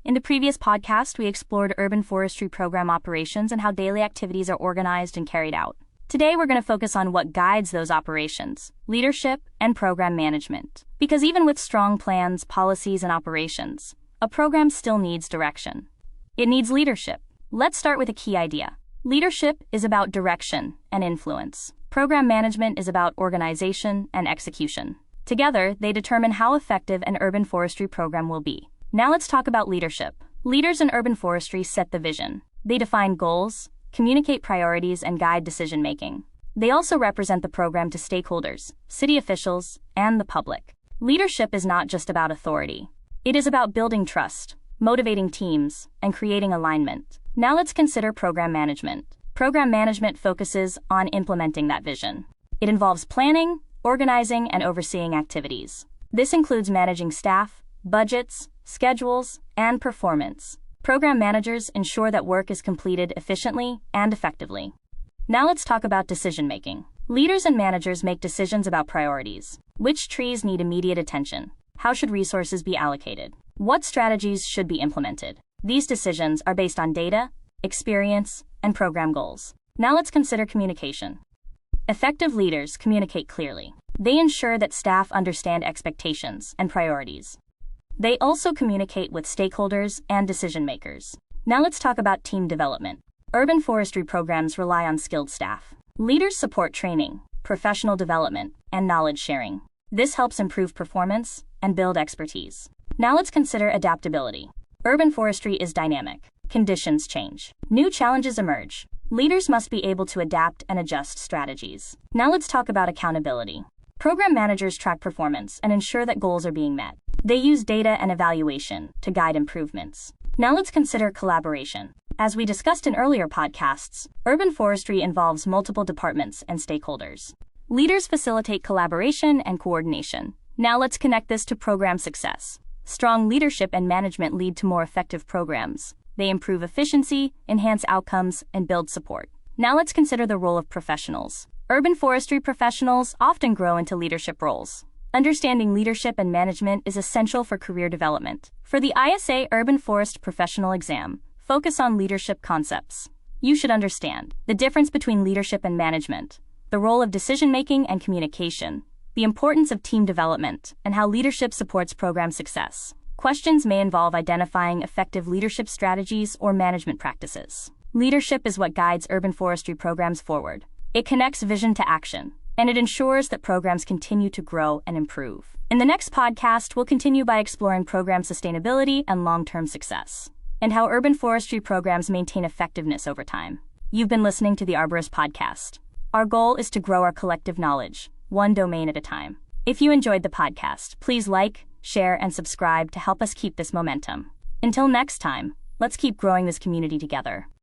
In the previous podcast, we explored urban forestry program operations and how daily activities are organized and carried out. Today, we're going to focus on what guides those operations, leadership, and program management. Because even with strong plans, policies, and operations, a program still needs direction. It needs leadership. Let's start with a key idea. Leadership is about direction and influence. Program management is about organization and execution. Together, they determine how effective an urban forestry program will be. Now let's talk about leadership. Leaders in urban forestry set the vision. They define goals, communicate priorities, and guide decision-making. They also represent the program to stakeholders, city officials, and the public. Leadership is not just about authority. It is about building trust, motivating teams, and creating alignment. Now let's consider program management. Program management focuses on implementing that vision. It involves planning, organizing, and overseeing activities. This includes managing staff, budgets, schedules, and performance. Program managers ensure that work is completed efficiently and effectively. Now let's talk about decision-making. Leaders and managers make decisions about priorities. Which trees need immediate attention? How should resources be allocated? What strategies should be implemented? These decisions are based on data, experience, and program goals. Now let's consider communication. Effective leaders communicate clearly. They ensure that staff understand expectations and priorities. They also communicate with stakeholders and decision-makers. Now let's talk about team development. Urban forestry programs rely on skilled staff. Leaders support training, professional development, and knowledge sharing. This helps improve performance and build expertise. Now let's consider adaptability. Urban forestry is dynamic. Conditions change. New challenges emerge. Leaders must be able to adapt and adjust strategies. Now let's talk about accountability. Program managers track performance and ensure that goals are being met. They use data and evaluation to guide improvements. Now let's consider collaboration. As we discussed in earlier podcasts, urban forestry involves multiple departments and stakeholders. Leaders facilitate collaboration and coordination. Now let's connect this to program success. Strong leadership and management lead to more effective programs. They improve efficiency, enhance outcomes, and build support. Now let's consider the role of professionals. Urban forestry professionals often grow into leadership roles. Understanding leadership and management is essential for career development. For the ISA Urban Forest Professional Exam, focus on leadership concepts. You should understand the difference between leadership and management, the role of decision-making and communication, the importance of team development, and how leadership supports program success. Questions may involve identifying effective leadership strategies or management practices. Leadership is what guides urban forestry programs forward. It connects vision to action, and it ensures that programs continue to grow and improve. In the next podcast, we'll continue by exploring program sustainability and long-term success, and how urban forestry programs maintain effectiveness over time. You've been listening to the Arborist-podcast. Our goal is to grow our collective knowledge, one domain at a time. If you enjoyed the podcast, please like, share, and subscribe to help us keep this momentum. Until next time, let's keep growing this community together.